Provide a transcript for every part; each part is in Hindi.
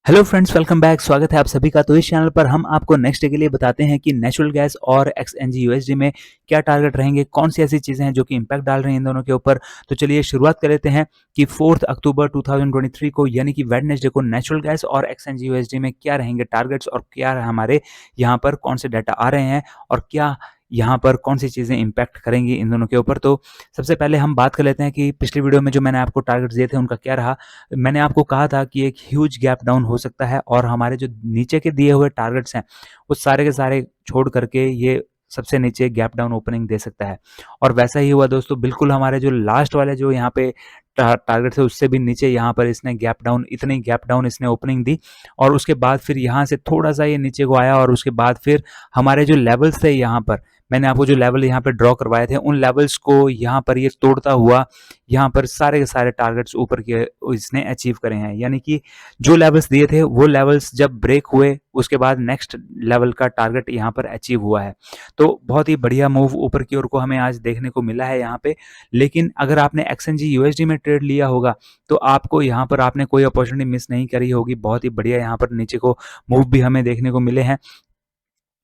Hello friends, welcome back. स्वागत है आप सभी का। तो इस चैनल पर हम आपको नेक्स्ट डे के लिए बताते हैं कि नेचुरल गैस और एक्सएनजी यूएसडी में क्या टारगेट रहेंगे, कौन सी ऐसी चीज़ें हैं जो कि इम्पैक्ट डाल रही हैं इन दोनों के ऊपर। तो चलिए शुरुआत कर लेते हैं कि 4 अक्टूबर 2023 को यानी कि वेडनेसडे को नेचुरल गैस और एक्सएनजी यूएसडी में क्या रहेंगे टारगेट्स और क्या हमारे यहाँ पर कौन से डाटा आ रहे हैं और क्या यहाँ पर कौन सी चीज़ें इम्पैक्ट करेंगी इन दोनों के ऊपर। तो सबसे पहले हम बात कर लेते हैं कि पिछली वीडियो में जो मैंने आपको टारगेट्स दिए थे उनका क्या रहा। मैंने आपको कहा था कि एक ह्यूज गैप डाउन हो सकता है और हमारे जो नीचे के दिए हुए टारगेट्स हैं वो सारे के सारे छोड़ करके ये सबसे नीचे गैप डाउन ओपनिंग दे सकता है। और वैसा ही हुआ दोस्तों। बिल्कुल हमारे जो लास्ट वाले जो यहाँ पे टारगेट थे उससे भी नीचे यहाँ पर इसने गैप डाउन इसने ओपनिंग दी और उसके बाद फिर यहाँ से थोड़ा सा ये नीचे को आया और उसके बाद फिर हमारे जो लेवल्स थे यहाँ पर मैंने आपको जो लेवल यहाँ पे ड्रॉ करवाए थे उन लेवल्स को यहाँ पर ये तोड़ता हुआ यहाँ पर सारे के सारे टारगेट्स ऊपर के इसने अचीव करे हैं। यानी कि जो लेवल्स दिए थे वो लेवल्स जब ब्रेक हुए उसके बाद नेक्स्ट लेवल का टारगेट यहाँ पर अचीव हुआ है। तो बहुत ही बढ़िया मूव ऊपर की ओर को हमें आज देखने को मिला है यहाँ पे। लेकिन अगर आपने एक्सएनजी यूएसडी में ट्रेड लिया होगा तो आपको यहाँ पर आपने कोई अपॉर्चुनिटी मिस नहीं करी होगी। बहुत ही बढ़िया यहाँ पर नीचे को मूव भी हमें देखने को मिले हैं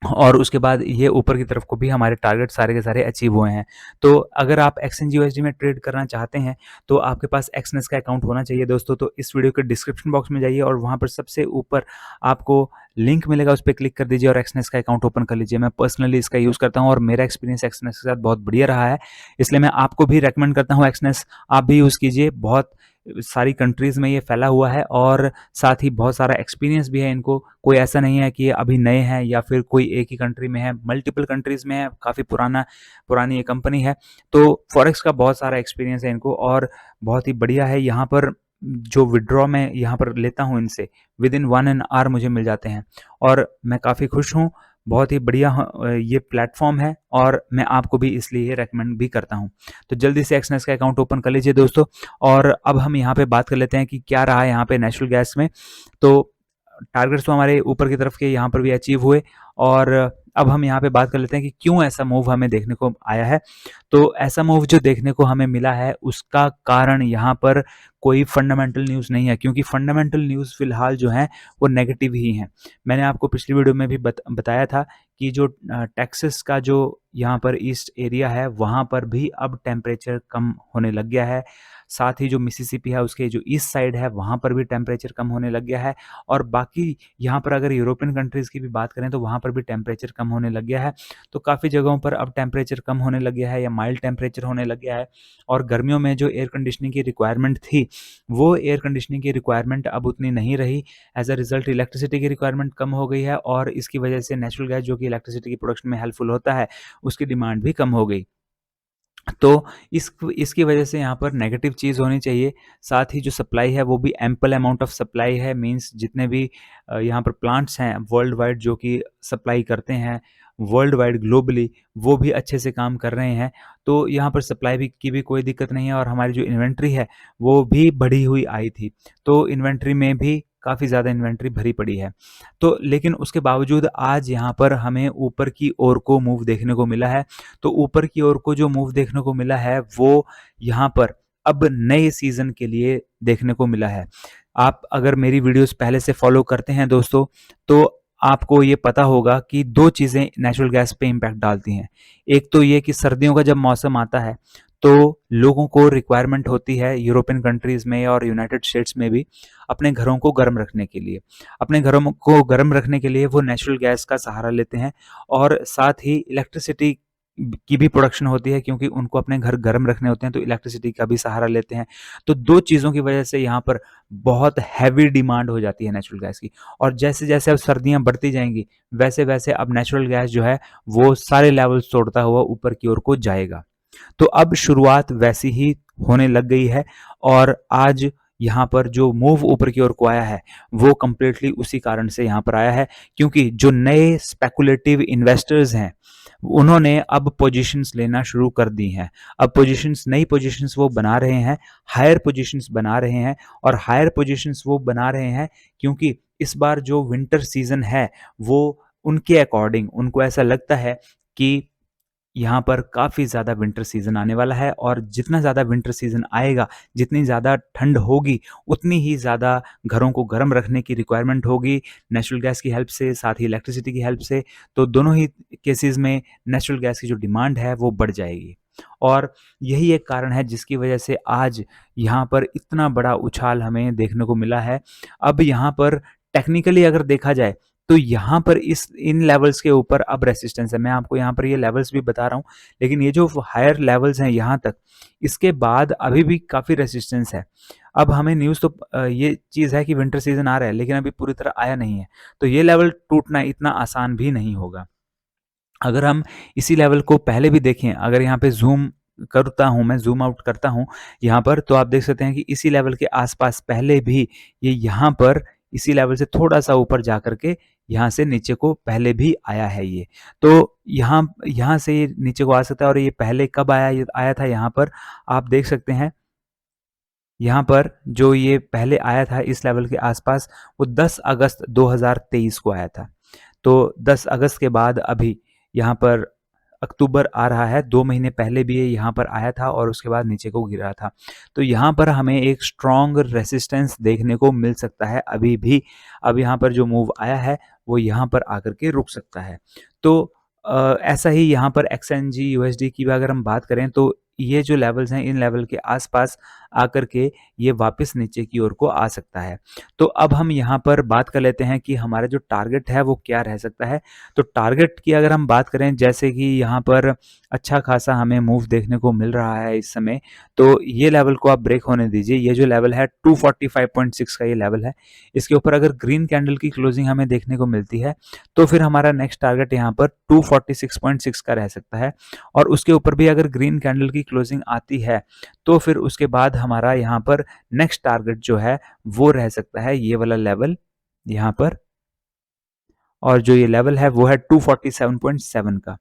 और उसके बाद ये ऊपर की तरफ को भी हमारे टारगेट सारे के सारे अचीव हुए हैं। तो अगर आप एक्सचेंज यूएसडी में ट्रेड करना चाहते हैं तो आपके पास एक्सनेस का अकाउंट होना चाहिए दोस्तों। तो इस वीडियो के डिस्क्रिप्शन बॉक्स में जाइए और वहाँ पर सबसे ऊपर आपको लिंक मिलेगा, उस पर क्लिक कर दीजिए और एक्सनेस का अकाउंट ओपन कर लीजिए। मैं पर्सनली इसका यूज़ करता हूँ और मेरा एक्सपीरियंस एक्सनेस के साथ बहुत बढ़िया रहा है, इसलिए मैं आपको भी रेकमेंड करता हूँ एक्सनेस आप भी यूज़ कीजिए। बहुत सारी कंट्रीज़ में ये फैला हुआ है और साथ ही बहुत सारा एक्सपीरियंस भी है इनको। कोई ऐसा नहीं है कि ये अभी नए हैं या फिर कोई एक ही कंट्री में है, मल्टीपल कंट्रीज़ में है, काफ़ी पुरानी ये कंपनी है। तो फॉरेक्स का बहुत सारा एक्सपीरियंस है इनको और बहुत ही बढ़िया है। यहाँ पर जो विड्रॉ मैं यहाँ पर लेता हूँ इनसे विदिन 1 एन आवर मुझे मिल जाते हैं और मैं काफ़ी खुश हूँ। बहुत ही बढ़िया ये प्लेटफॉर्म है और मैं आपको भी इसलिए ये रेकमेंड भी करता हूँ। तो जल्दी से एक्सनेस का अकाउंट ओपन कर लीजिए दोस्तों। और अब हम यहाँ पे बात कर लेते हैं कि क्या रहा है यहाँ पे नेचुरल गैस में। तो टारगेट्स तो हमारे ऊपर की तरफ के यहाँ पर भी अचीव हुए और अब हम यहाँ पे बात कर लेते हैं कि क्यों ऐसा मूव हमें देखने को आया है। तो ऐसा मूव जो देखने को हमें मिला है उसका कारण यहाँ पर कोई फंडामेंटल न्यूज़ नहीं है, क्योंकि फंडामेंटल न्यूज़ फिलहाल जो है वो नेगेटिव ही हैं। मैंने आपको पिछली वीडियो में भी बताया था कि जो टेक्सास का जो यहाँ पर ईस्ट एरिया है वहाँ पर भी अब टेम्परेचर कम होने लग गया है। साथ ही जो मिसिसिपी है उसके जो ईस्ट साइड है वहाँ पर भी टेम्परेचर कम होने लग गया है। और बाकी यहाँ पर अगर यूरोपियन कंट्रीज़ की भी बात करें तो वहाँ पर भी टेम्परेचर कम होने लग गया है। तो काफ़ी जगहों पर अब टेम्परेचर कम होने लग गया है या माइल्ड टेम्परेचर होने लग गया है। और गर्मियों में जो एयर कंडीशनिंग की रिक्वायरमेंट थी वो एयर कंडीशनिंग की रिक्वायरमेंट अब उतनी नहीं रही। एज अ रिजल्ट इलेक्ट्रिसिटी की रिक्वायरमेंट कम हो गई है और इसकी वजह से नेचुरल गैस जो कि इलेक्ट्रिसिटी की प्रोडक्शन में हेल्पफुल होता है उसकी डिमांड भी कम हो गई। तो इसकी वजह से यहाँ पर नेगेटिव चीज़ होनी चाहिए। साथ ही जो सप्लाई है वो भी एम्पल अमाउंट ऑफ सप्लाई है। मीन्स जितने भी यहाँ पर प्लांट्स हैं वर्ल्ड वाइड जो कि सप्लाई करते हैं वर्ल्ड वाइड ग्लोबली, वो भी अच्छे से काम कर रहे हैं। तो यहाँ पर सप्लाई भी की भी कोई दिक्कत नहीं है और हमारी जो इन्वेंट्री है वो भी बढ़ी हुई आई थी। तो इन्वेंट्री में भी काफ़ी ज़्यादा इन्वेंट्री भरी पड़ी है। तो लेकिन उसके बावजूद आज यहाँ पर हमें ऊपर की ओर को मूव देखने को मिला है। तो ऊपर की ओर को जो मूव देखने को मिला है वो यहाँ पर अब नए सीज़न के लिए देखने को मिला है। आप अगर मेरी वीडियोस पहले से फॉलो करते हैं दोस्तों तो आपको ये पता होगा कि 2 चीज़ें नेचुरल गैस पे इम्पैक्ट डालती हैं। एक तो ये कि सर्दियों का जब मौसम आता है तो लोगों को रिक्वायरमेंट होती है यूरोपियन कंट्रीज़ में और यूनाइटेड स्टेट्स में भी अपने घरों को गर्म रखने के लिए। अपने घरों को गर्म रखने के लिए वो नेचुरल गैस का सहारा लेते हैं और साथ ही इलेक्ट्रिसिटी की भी प्रोडक्शन होती है, क्योंकि उनको अपने घर गर्म रखने होते हैं तो इलेक्ट्रिसिटी का भी सहारा लेते हैं। तो 2 चीज़ों की वजह से यहाँ पर बहुत हैवी डिमांड हो जाती है नेचुरल गैस की। और जैसे-जैसे अब सर्दियाँ बढ़ती जाएँगी वैसे-वैसे अब नेचुरल गैस जो है वो सारे लेवल्स तोड़ता हुआ ऊपर की ओर को जाएगा। तो अब शुरुआत वैसी ही होने लग गई है और आज यहाँ पर जो मूव ऊपर की ओर को आया है वो कंप्लीटली उसी कारण से यहाँ पर आया है, क्योंकि जो नए स्पेकुलेटिव इन्वेस्टर्स हैं उन्होंने अब पोजीशंस लेना शुरू कर दी हैं। अब नई पोजीशंस वो बना रहे हैं, हायर पोजीशंस बना रहे हैं। और हायर पोजीशंस वो बना रहे हैं क्योंकि इस बार जो विंटर सीजन है वो उनके अकॉर्डिंग उनको ऐसा लगता है कि यहाँ पर काफ़ी ज़्यादा विंटर सीज़न आने वाला है और जितना ज़्यादा विंटर सीज़न आएगा, जितनी ज़्यादा ठंड होगी, उतनी ही ज़्यादा घरों को गर्म रखने की रिक्वायरमेंट होगी नेचुरल गैस की हेल्प से, साथ ही इलेक्ट्रिसिटी की हेल्प से। तो दोनों ही केसेज़ में नेचुरल गैस की जो डिमांड है, वो बढ़ जाएगी। और यही एक कारण है जिसकी वजह से आज यहाँ पर इतना बड़ा उछाल हमें देखने को मिला है। अब यहाँ पर टेक्निकली अगर देखा जाए, तो यहाँ पर इस इन लेवल्स के ऊपर अब रेसिस्टेंस है। मैं आपको यहाँ पर ये लेवल्स भी बता रहा हूँ, लेकिन ये जो हायर लेवल्स हैं यहाँ तक, इसके बाद अभी भी काफ़ी रेसिस्टेंस है। अब हमें न्यूज़ तो ये चीज़ है कि विंटर सीज़न आ रहा है, लेकिन अभी पूरी तरह आया नहीं है। तो ये लेवल टूटना इतना आसान भी नहीं होगा। अगर हम इसी लेवल को पहले भी देखें, अगर यहाँ पे ज़ूम करता हूँ मैं, ज़ूम आउट करता हूँ यहाँ पर, तो आप देख सकते हैं कि इसी लेवल के आस-पास पहले भी ये यहाँ पर इसी लेवल से थोड़ा-सा ऊपर जा कर के यहाँ से नीचे को पहले भी आया है ये। तो यहाँ यहाँ से ये नीचे को आ सकता है और ये पहले कब आया, ये आया था यहाँ पर आप देख सकते हैं। यहाँ पर जो ये पहले आया था इस लेवल के आस-पास, वो 10 अगस्त 2023 को आया था। तो 10 अगस्त के बाद अभी यहाँ पर अक्टूबर आ रहा है, 2 महीने पहले भी ये यहाँ पर आया था और उसके बाद नीचे को गिरा था। तो यहाँ पर हमें एक स्ट्रॉन्ग रेसिस्टेंस देखने को मिल सकता है अभी भी। अब यहाँ पर जो मूव आया है, वो यहाँ पर आकर के रुक सकता है। तो ऐसा ही यहाँ पर एक्सएनजी यूएसडी की भी अगर हम बात करें, तो ये जो लेवल्स हैं, इन लेवल के आस-पास आकर के ये वापस नीचे की ओर को आ सकता है। तो अब हम यहाँ पर बात कर लेते हैं कि हमारा जो टारगेट है वो क्या रह सकता है। तो टारगेट की अगर हम बात करें, जैसे कि यहाँ पर अच्छा खासा हमें मूव देखने को मिल रहा है इस समय, तो ये लेवल को आप ब्रेक होने दीजिए। ये जो लेवल है 245.6 का ये लेवल है, इसके ऊपर अगर ग्रीन कैंडल की क्लोजिंग हमें देखने को मिलती है, तो फिर हमारा नेक्स्ट टारगेट यहाँ पर 246.6 का रह सकता है। और उसके ऊपर भी अगर ग्रीन कैंडल की क्लोजिंग आती है, तो फिर उसके बाद हमारा यहाँ पर नेक्स्ट टारगेट जो है वो रह सकता है ये वाला लेवल यहाँ पर। और जो ये लेवल है वो है 247.7 का।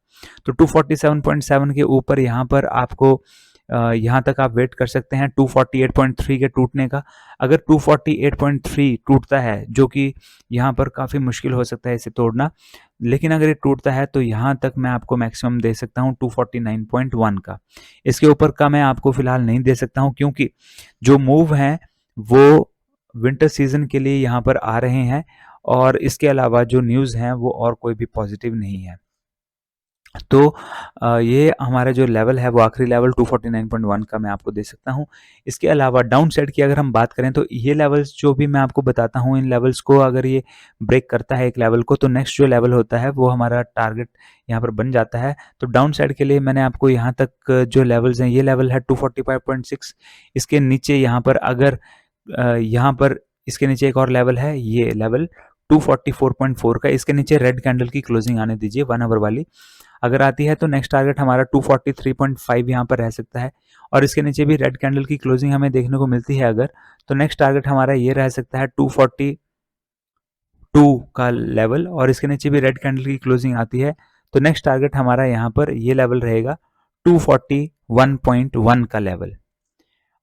तो 247.7 के ऊपर यहाँ पर आपको यहाँ तक आप वेट कर सकते हैं 248.3 के टूटने का। अगर 248.3 टूटता है, जो कि यहाँ पर काफ़ी मुश्किल हो सकता है इसे तोड़ना, लेकिन अगर ये टूटता है तो यहाँ तक मैं आपको मैक्सिमम दे सकता हूँ 249.1 का। इसके ऊपर का मैं आपको फ़िलहाल नहीं दे सकता हूँ, क्योंकि जो मूव हैं वो विंटर सीज़न के लिए यहाँ पर आ रहे हैं और इसके अलावा जो न्यूज़ हैं वो और कोई भी पॉजिटिव नहीं है। तो ये हमारा जो लेवल है वो आखिरी लेवल 249.1 का मैं आपको दे सकता हूँ। इसके अलावा डाउन साइड की अगर हम बात करें, तो ये लेवल्स जो भी मैं आपको बताता हूँ, इन लेवल्स को अगर ये ब्रेक करता है एक लेवल को, तो नेक्स्ट जो लेवल होता है वो हमारा टारगेट यहाँ पर बन जाता है। तो डाउन साइड के लिए मैंने आपको यहाँ तक जो लेवल्स हैं, ये लेवल है 245.6। इसके नीचे यहाँ पर अगर यहाँ पर इसके नीचे एक और लेवल है, ये लेवल 244.4 का। इसके नीचे रेड कैंडल की क्लोजिंग आने दीजिए 1 आवर वाली। अगर आती है तो नेक्स्ट टारगेट हमारा 243.5 यहाँ पर रह सकता है। और इसके नीचे भी रेड कैंडल की क्लोजिंग हमें देखने को मिलती है अगर, तो नेक्स्ट टारगेट हमारा ये रह सकता है 242 का लेवल। और इसके नीचे भी रेड कैंडल की क्लोजिंग आती है, तो नेक्स्ट टारगेट हमारा यहाँ पर ये लेवल रहेगा 241.1 का लेवल।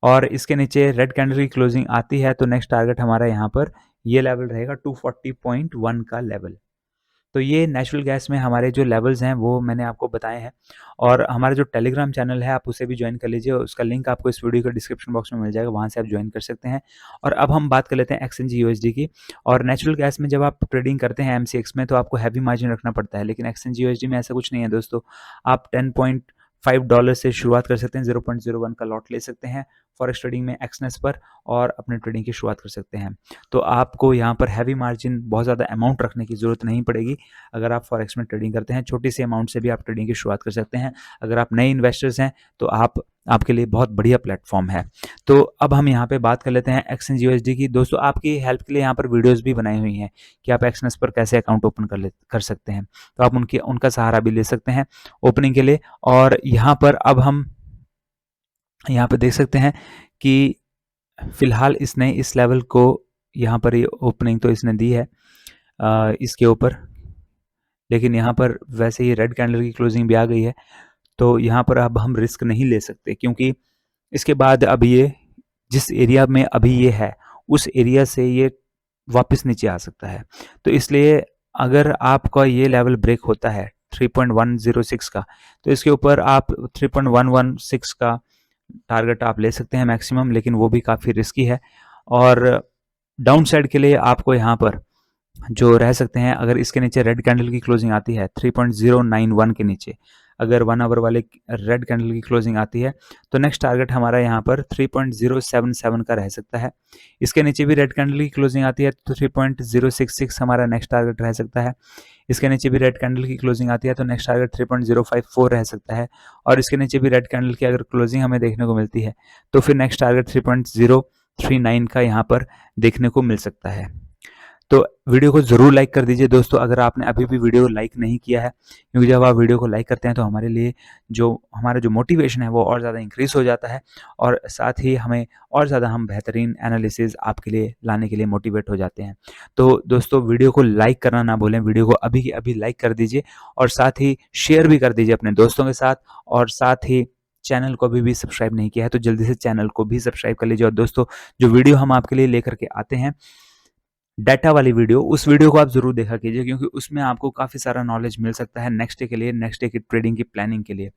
और इसके नीचे रेड कैंडल की क्लोजिंग आती है तो नेक्स्ट टारगेट हमारा यहाँ पर ये लेवल रहेगा 240.1 का लेवल। तो ये नेचुरल गैस में हमारे जो लेवल्स हैं वो मैंने आपको बताए हैं। और हमारा जो टेलीग्राम चैनल है आप उसे भी ज्वाइन कर लीजिए, उसका लिंक आपको इस वीडियो के डिस्क्रिप्शन बॉक्स में मिल जाएगा, वहाँ से आप ज्वाइन कर सकते हैं। और अब हम बात कर लेते हैं एक्सएनजी यूएसडी की। और नेचुरल गैस में जब आप ट्रेडिंग करते हैं एमसीएक्स में, तो आपको हैवी मार्जिन रखना पड़ता है, लेकिन एक्सएनजी यूएसडी में ऐसा कुछ नहीं है दोस्तों। आप $10.5 से शुरुआत कर सकते हैं, 0.01 का लॉट ले सकते हैं फॉरेक्स ट्रेडिंग में एक्सनेस पर, और अपने ट्रेडिंग की शुरुआत कर सकते हैं। तो आपको यहाँ पर हैवी मार्जिन, बहुत ज़्यादा अमाउंट रखने की ज़रूरत नहीं पड़ेगी अगर आप फॉरेक्स में ट्रेडिंग करते हैं। छोटी सी अमाउंट से भी आप ट्रेडिंग की शुरुआत कर सकते हैं। अगर आप नए इन्वेस्टर्स हैं तो आपके लिए बहुत बढ़िया प्लेटफॉर्म है। तो अब हम यहाँ पे बात कर लेते हैं एक्सचेंज यूएसडी की। दोस्तों आपकी हेल्प के लिए यहाँ पर वीडियोस भी बनाई हुई हैं कि आप एक्सनेस पर कैसे अकाउंट ओपन कर सकते हैं, तो आप उनका सहारा भी ले सकते हैं ओपनिंग के लिए। और यहाँ पर अब हम यहाँ पे देख सकते हैं कि फिलहाल इसने इस लेवल को यहाँ पर ये ओपनिंग तो इसने दी है इसके ऊपर, लेकिन यहाँ पर वैसे ही रेड कैंडल की क्लोजिंग भी आ गई है। तो यहाँ पर अब हम रिस्क नहीं ले सकते, क्योंकि इसके बाद अब ये जिस एरिया में अभी ये है उस एरिया से ये वापस नीचे आ सकता है। तो इसलिए अगर आपका ये लेवल ब्रेक होता है 3.106 का, तो इसके ऊपर आप 3.116 का टारगेट आप ले सकते हैं मैक्सिमम, लेकिन वो भी काफ़ी रिस्की है। और डाउन साइड के लिए आपको यहाँ पर जो रह सकते हैं, अगर इसके नीचे रेड कैंडल की क्लोजिंग आती है 3.091 के नीचे, अगर 1 आवर वाले रेड कैंडल की क्लोजिंग आती है, तो नेक्स्ट टारगेट हमारा यहाँ पर 3.077 का रह सकता है। इसके नीचे भी रेड कैंडल की क्लोजिंग आती है तो 3.066 हमारा नेक्स्ट टारगेट रह सकता है। इसके नीचे भी रेड कैंडल की क्लोजिंग आती है तो नेक्स्ट टारगेट 3.054 रह सकता है। और इसके नीचे भी रेड कैंडल की अगर क्लोजिंग हमें देखने को मिलती है तो फिर नेक्स्ट टारगेट 3.039 का यहाँ पर देखने को मिल सकता है। तो वीडियो को ज़रूर लाइक कर दीजिए दोस्तों, अगर आपने अभी भी वीडियो लाइक नहीं किया है, क्योंकि जब आप वीडियो को लाइक करते हैं तो हमारे लिए हमारा जो मोटिवेशन है वो और ज़्यादा इंक्रीज़ हो जाता है, और साथ ही हमें और ज़्यादा हम बेहतरीन एनालिसिस आपके लिए लाने के लिए मोटिवेट हो जाते हैं। तो दोस्तों वीडियो को लाइक करना ना भूलें, वीडियो को अभी के अभी लाइक कर दीजिए और साथ ही शेयर भी कर दीजिए अपने दोस्तों के साथ, और साथ ही चैनल को अभी भी सब्सक्राइब नहीं किया है तो जल्दी से चैनल को भी सब्सक्राइब कर लीजिए। और दोस्तों जो वीडियो हम आपके लिए लेकर के आते हैं डाटा वाली वीडियो, उस वीडियो को आप ज़रूर देखा कीजिए, क्योंकि उसमें आपको काफ़ी सारा नॉलेज मिल सकता है नेक्स्ट डे के लिए, नेक्स्ट डे की ट्रेडिंग की प्लानिंग के लिए।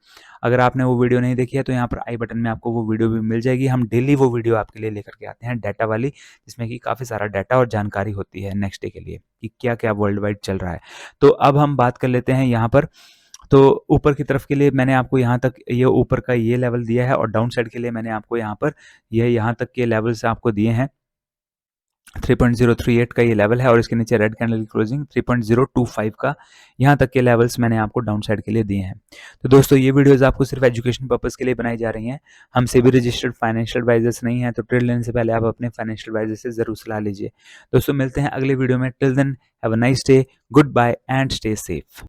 अगर आपने वो वीडियो नहीं देखी है तो यहाँ पर आई बटन में आपको वो वीडियो भी मिल जाएगी। हम डेली वो वीडियो आपके लिए लेकर के आते हैं डाटा वाली, जिसमें कि काफ़ी सारा डाटा और जानकारी होती है नेक्स्ट डे के लिए कि क्या क्या वर्ल्ड वाइड चल रहा है। तो अब हम बात कर लेते हैं यहाँ पर। तो ऊपर की तरफ के लिए मैंने आपको यहाँ तक ये ऊपर का ये लेवल दिया है, और डाउन साइड के लिए मैंने आपको यहाँ पर यहाँ तक के लेवल्स आपको दिए हैं। 3.038 का ये लेवल है, और इसके नीचे रेड कैंडल की क्लोजिंग 3.025 का, यहाँ तक के लेवल्स मैंने आपको डाउन साइड के लिए दिए हैं। तो दोस्तों ये वीडियोस आपको सिर्फ एजुकेशन पर्पस के लिए बनाई जा रही हैं, हम सेबी रजिस्टर्ड फाइनेंशियल एडवाइजर्स नहीं हैं, तो ट्रेड लेने से पहले आप अपने फाइनेंशियल एडवाइजर से जरूर सलाह लीजिए। दोस्तों मिलते हैं अगले वीडियो में, till then have a nice day, good bye and stay safe.